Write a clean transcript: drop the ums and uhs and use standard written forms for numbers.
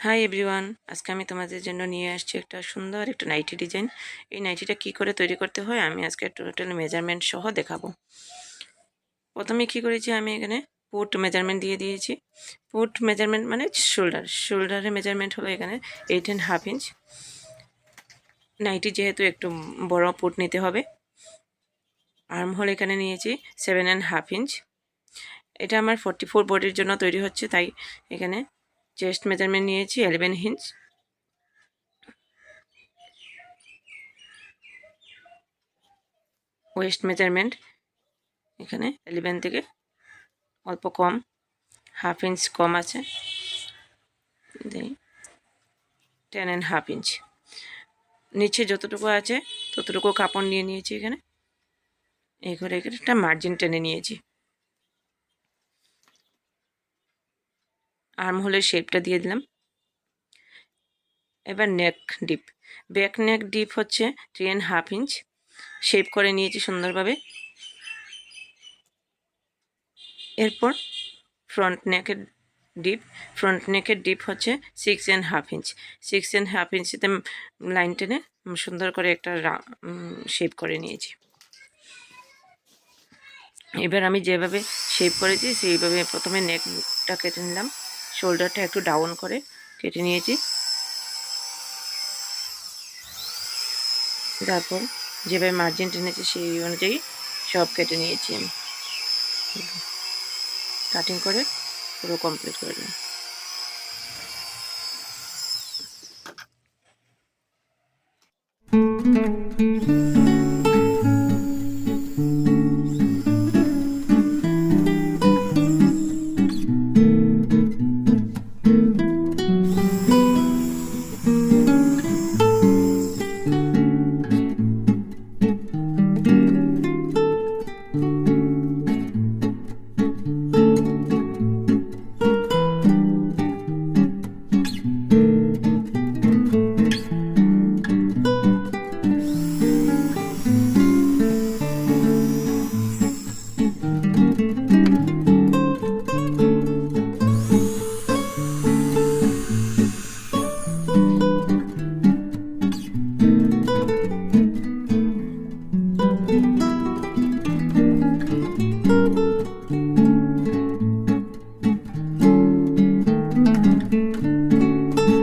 Hi everyone, আজকে আমি তোমাদের জন্য নিয়ে আসছি একটা সুন্দর একটা নাইটি ডিজাইন। এই নাইটিটা কি করে তৈরি করতে হয় আমি আজকে টোটাল মেজারমেন্ট সহ দেখাবো। প্রথমে কি করেছি, আমি এখানে পুট মেজারমেন্ট দিয়ে দিয়েছি। পুট মেজারমেন্ট মানে শোল্ডারের মেজারমেন্ট হলো এখানে 8.5 ইঞ্চ। নাইটি যেহেতু একটু বড় পুট নিতে হবে। আর্ম হোল এখানে নিয়েছি 7.5 ইঞ্চ। এটা আমার 44 বডির জন্য তৈরি হচ্ছে, তাই এখানে চেস্ট মেজারমেন্ট নিয়েছি 11 ইঞ্চ। ওয়েস্ট মেজারমেন্ট এখানে 11 থেকে অল্প কম, 1/2 ইঞ্চ কম আছে, 10.5 ইঞ্চ। নিচে যতটুকু আছে ততটুকু কাপড় নিয়ে নিয়েছি। এখানে এই করে একটা মার্জিন টেনে নিয়েছি। আর্ম হোলের শেপটা দিয়ে দিলাম। এবার নেক ডিপ, ব্যাক নেক ডিপ হচ্ছে 3.5 ইঞ্চ শেপ করে নিয়েছি সুন্দরভাবে। এরপর ফ্রন্ট নেকের ডিপ হচ্ছে 6.5 ইঞ্চ। 6.5 ইঞ্চিতে লাইন টেনে সুন্দর করে একটা শেপ করে নিয়েছি। এবার আমি যেভাবে শেপ করেছি সেইভাবে প্রথমে নেকটা কেটে নিলাম, শোল্ডারটা একটু ডাউন করে কেটে নিয়েছি। তারপর যেভাবে মার্জিন টেনেছি সেই অনুযায়ী সব কেটে নিয়েছি আমি, কাটিং করে পুরো কমপ্লিট করে দিলাম।